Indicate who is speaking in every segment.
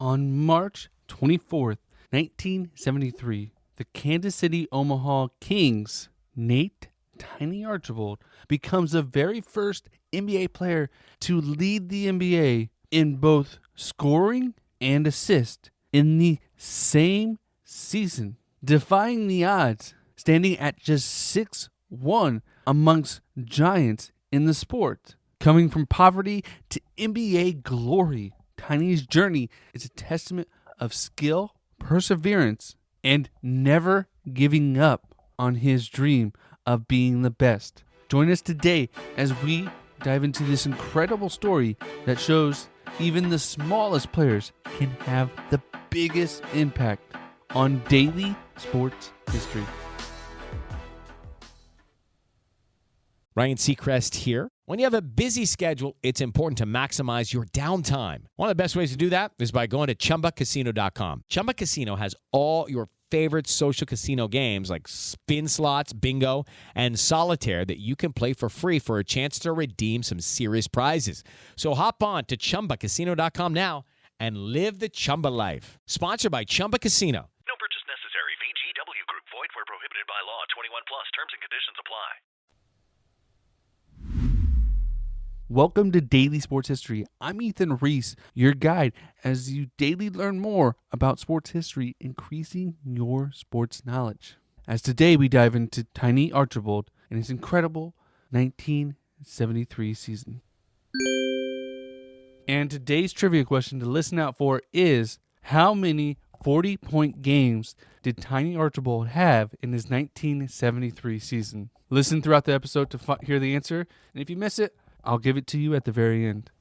Speaker 1: On March 24th, 1973, the Kansas City Omaha Kings, Nate Tiny Archibald, becomes the very first NBA player to lead the NBA in both scoring and assist in the same season, defying the odds, standing at just 6'1" amongst giants in the sport. Coming from poverty to NBA glory, Tiny's journey is a testament of skill, perseverance, and never giving up on his dream of being the best. Join us today as we dive into this incredible story that shows even the smallest players can have the biggest impact on daily sports history.
Speaker 2: Ryan Seacrest here. When you have a busy schedule, it's important to maximize your downtime. One of the best ways to do that is by going to ChumbaCasino.com. Chumba Casino has all your favorite social casino games like spin slots, bingo, and solitaire that you can play for free for a chance to redeem some serious prizes. So hop on to ChumbaCasino.com now and live the Chumba life. Sponsored by Chumba Casino.
Speaker 3: No purchase necessary. VGW Group. Void where prohibited by law. 21 plus. Terms and conditions apply.
Speaker 1: Welcome to Daily Sports History. I'm Ethan Reese, your guide, as you daily learn more about sports history, increasing your sports knowledge. As today we dive into Tiny Archibald and his incredible 1973 season. And today's trivia question to listen out for is, how many 40-point games did Tiny Archibald have in his 1973 season? Listen throughout the episode to hear the answer, and if you miss it, I'll give it to you at the very end.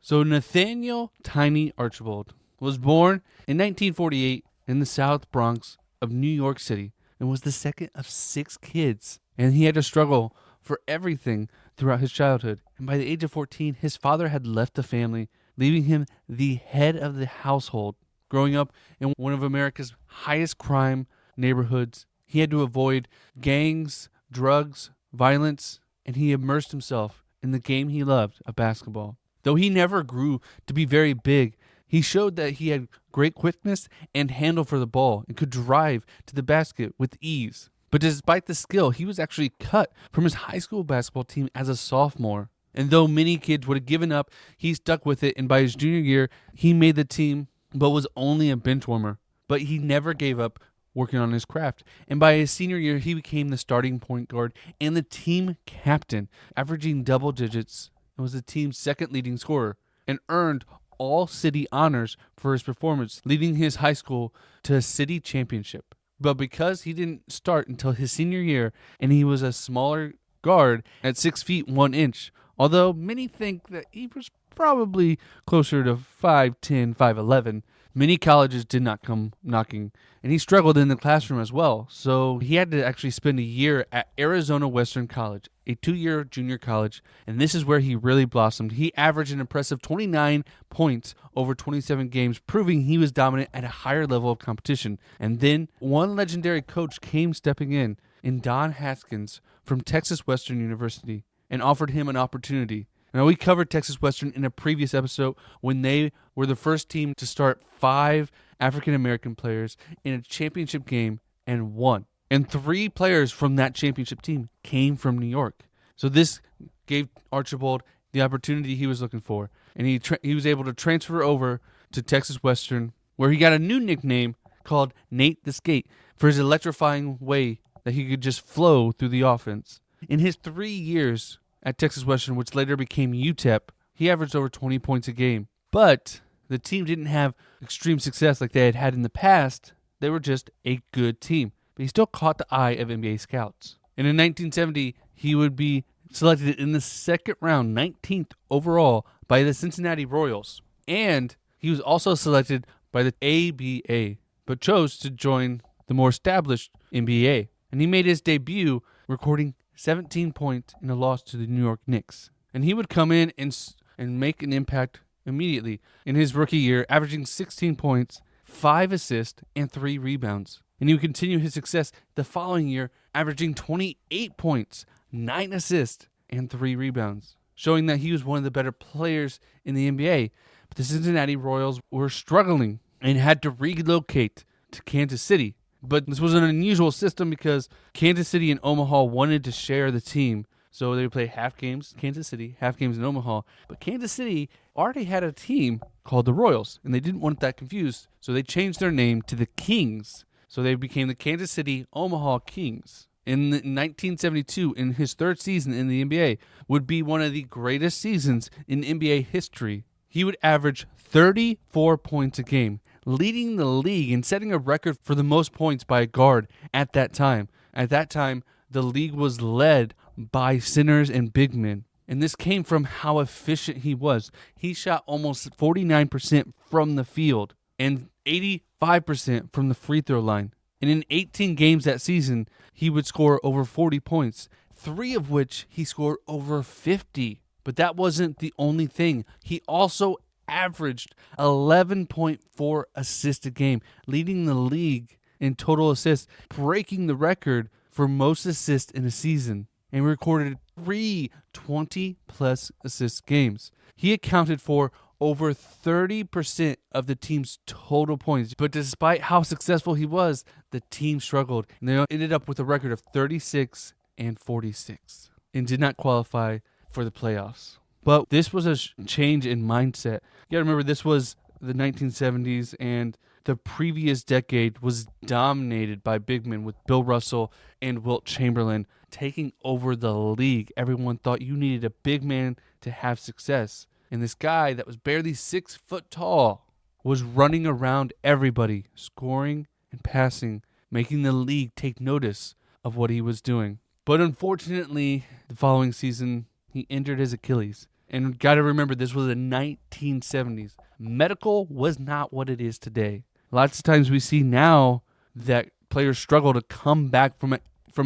Speaker 1: So Nathaniel Tiny Archibald was born in 1948 in the South Bronx of New York City and was the second of 6 kids. And he had to struggle for everything throughout his childhood. And by the age of 14, his father had left the family, leaving him the head of the household. Growing up in one of America's highest crime neighborhoods, he had to avoid gangs, drugs, violence, and he immersed himself in the game he loved of basketball. Though he never grew to be very big, he showed that he had great quickness and handle for the ball and could drive to the basket with ease. But despite the skill, he was actually cut from his high school basketball team as a sophomore. And though many kids would have given up, he stuck with it, and by his junior year, he made the team, but was only a bench warmer. But he never gave up working on his craft. And by his senior year, he became the starting point guard and the team captain, averaging double digits and was the team's second leading scorer, and earned all city honors for his performance, leading his high school to a city championship. But because he didn't start until his senior year, and he was a smaller guard at 6 feet 1 inch, although many think that he was probably closer to 5'10", 5'11", many colleges did not come knocking, and he struggled in the classroom as well. So he had to actually spend a year at Arizona Western College, a 2-year junior college, and this is where he really blossomed. He averaged an impressive 29 points over 27 games, proving he was dominant at a higher level of competition. And then one legendary coach came stepping in Don Haskins from Texas Western University, and offered him an opportunity. Now, we covered Texas Western in a previous episode when they were the first team to start 5 African-American players in a championship game and won. And 3 players from that championship team came from New York. So this gave Archibald the opportunity he was looking for. And he was able to transfer over to Texas Western, where he got a new nickname called Nate the Skate for his electrifying way that he could just flow through the offense. In his 3 years at Texas Western, which later became UTEP, he averaged over 20 points a game. But the team didn't have extreme success like they had had in the past. They were just a good team. But he still caught the eye of NBA scouts. And in 1970, he would be selected in the second round, 19th overall, by the Cincinnati Royals. And he was also selected by the ABA, but chose to join the more established NBA. And he made his debut recording 17 points in a loss to the New York Knicks. And he would come in and make an impact immediately in his rookie year, averaging 16 points, 5 assists, and 3 rebounds. And he would continue his success the following year, averaging 28 points, 9 assists, and 3 rebounds, showing that he was one of the better players in the NBA. But the Cincinnati Royals were struggling and had to relocate to Kansas City. But this was an unusual system because Kansas City and Omaha wanted to share the team. So they would play half games Kansas City, half games in Omaha. But Kansas City already had a team called the Royals, and they didn't want that confused. So they changed their name to the Kings. So they became the Kansas City Omaha Kings. In 1972, in his third season in the NBA, would be one of the greatest seasons in NBA history. He would average 34 points a game, leading the league and setting a record for the most points by a guard at that time. At that time, the league was led by centers and big men. And this came from how efficient he was. He shot almost 49% from the field and 85% from the free throw line. And in 18 games that season, he would score over 40 points, 3 of which he scored over 50. But that wasn't the only thing. He also averaged 11.4 assists a game, leading the league in total assists, breaking the record for most assists in a season, and recorded 3 20-plus assist games. He accounted for over 30% of the team's total points. But despite how successful he was, the team struggled, and they ended up with a record of 36-46 and did not qualify for the playoffs. But this was a change in mindset. You gotta remember, this was the 1970s, and the previous decade was dominated by big men with Bill Russell and Wilt Chamberlain taking over the league. Everyone thought you needed a big man to have success. And this guy that was barely 6 foot tall was running around everybody, scoring and passing, making the league take notice of what he was doing. But unfortunately, the following season, he injured his Achilles. And got to remember, this was the 1970s. Medical was not what it is today. Lots of times we see now that players struggle to come back from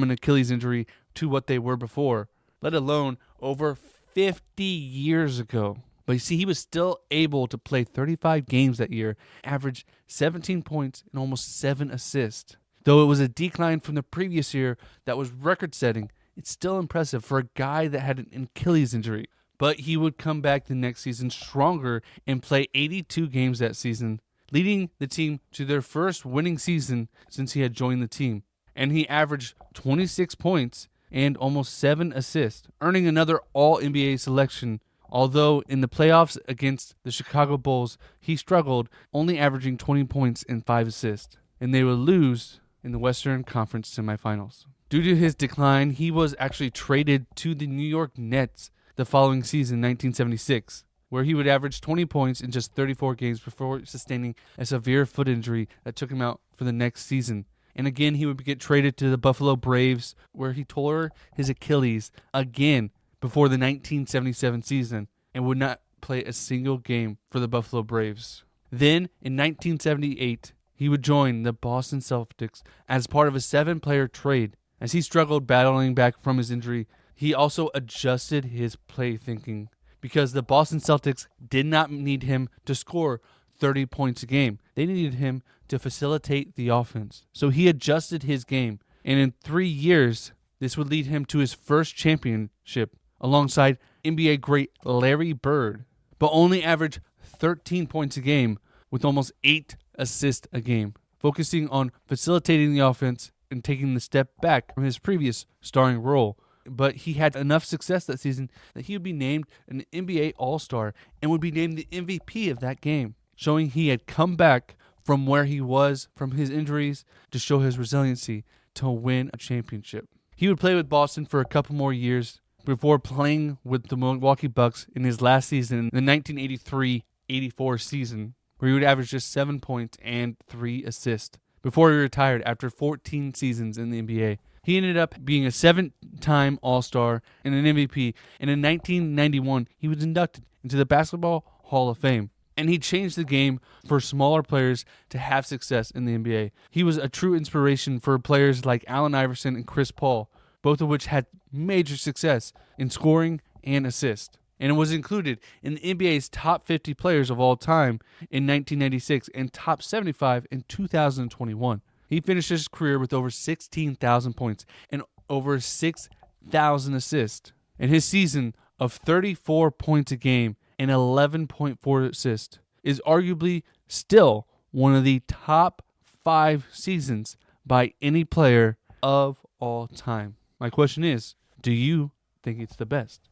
Speaker 1: an Achilles injury to what they were before, let alone over 50 years ago. But you see, he was still able to play 35 games that year, average 17 points and almost 7 assists. Though it was a decline from the previous year that was record-setting, it's still impressive for a guy that had an Achilles injury. But he would come back the next season stronger and play 82 games that season, leading the team to their first winning season since he had joined the team. And he averaged 26 points and almost 7 assists, earning another All-NBA selection. Although in the playoffs against the Chicago Bulls, he struggled, only averaging 20 points and 5 assists. And they would lose in the Western Conference semifinals. Due to his decline, he was actually traded to the New York Nets the following season, 1976, where he would average 20 points in just 34 games before sustaining a severe foot injury that took him out for the next season. And again, he would get traded to the Buffalo Braves, where he tore his Achilles again before the 1977 season and would not play a single game for the Buffalo Braves. Then, in 1978, he would join the Boston Celtics as part of a 7-player trade. As he struggled battling back from his injury, he also adjusted his play thinking because the Boston Celtics did not need him to score 30 points a game. They needed him to facilitate the offense. So he adjusted his game, and in 3 years, this would lead him to his first championship alongside NBA great Larry Bird, but only averaged 13 points a game with almost 8 assists a game, focusing on facilitating the offense and taking the step back from his previous starring role. But he had enough success that season that he would be named an NBA All-Star and would be named the MVP of that game, showing he had come back from where he was from his injuries to show his resiliency to win a championship. He would play with Boston for a couple more years before playing with the Milwaukee Bucks in his last season, the 1983-84 season, where he would average just 7 points and 3 assists before he retired after 14 seasons in the NBA. He ended up being a 7-time All-Star and an MVP, and in 1991, he was inducted into the Basketball Hall of Fame. And he changed the game for smaller players to have success in the NBA. He was a true inspiration for players like Allen Iverson and Chris Paul, both of which had major success in scoring and assist. And it was included in the NBA's top 50 players of all time in 1996 and top 75 in 2021. He finished his career with over 16,000 points and over 6,000 assists. And his season of 34 points a game and 11.4 assists is arguably still one of the top 5 seasons by any player of all time. My question is, do you think it's the best?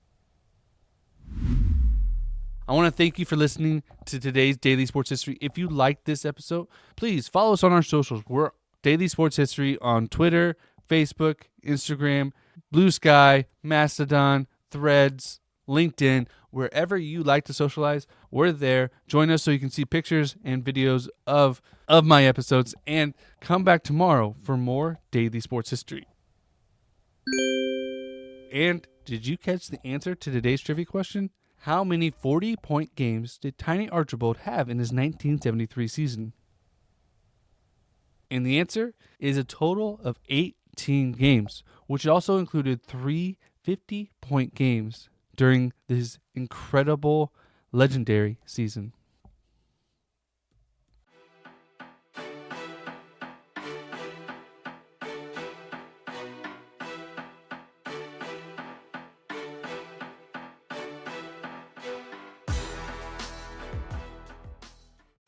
Speaker 1: I want to thank you for listening to today's Daily Sports History. If you liked this episode, please follow us on our socials. We're Daily Sports History on Twitter, Facebook, Instagram, Blue Sky, Mastodon, Threads, LinkedIn. Wherever you like to socialize, we're there. Join us so you can see pictures and videos of my episodes. And come back tomorrow for more Daily Sports History. And did you catch the answer to today's trivia question? How many 40-point games did Tiny Archibald have in his 1973 season? And the answer is a total of 18 games, which also included 3 50-point games during this incredible, legendary season.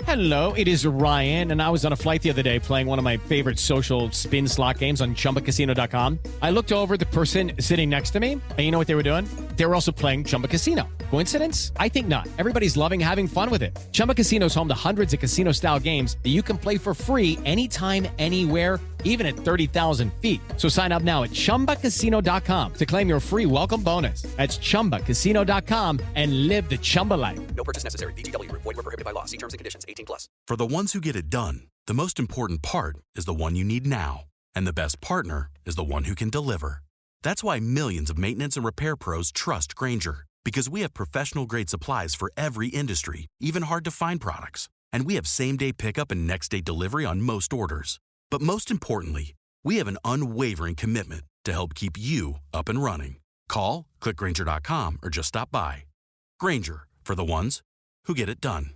Speaker 2: Hello, it is Ryan, and I was on a flight the other day playing one of my favorite social spin slot games on ChumbaCasino.com. I looked over at the person sitting next to me, and you know what they were doing? They were also playing Chumba Casino. Coincidence? I think not. Everybody's loving having fun with it. Chumba Casino is home to hundreds of casino-style games that you can play for free anytime, anywhere, even at 30,000 feet. So sign up now at ChumbaCasino.com to claim your free welcome bonus. That's ChumbaCasino.com and live the Chumba life.
Speaker 4: No purchase necessary. VGW. Void where prohibited by law. See terms and conditions. 18+.
Speaker 5: For the ones who get it done, the most important part is the one you need now. And the best partner is the one who can deliver. That's why millions of maintenance and repair pros trust Grainger. Because we have professional-grade supplies for every industry, even hard-to-find products. And we have same-day pickup and next-day delivery on most orders. But most importantly, we have an unwavering commitment to help keep you up and running. Call, click Grainger.com, or just stop by. Grainger, for the ones who get it done.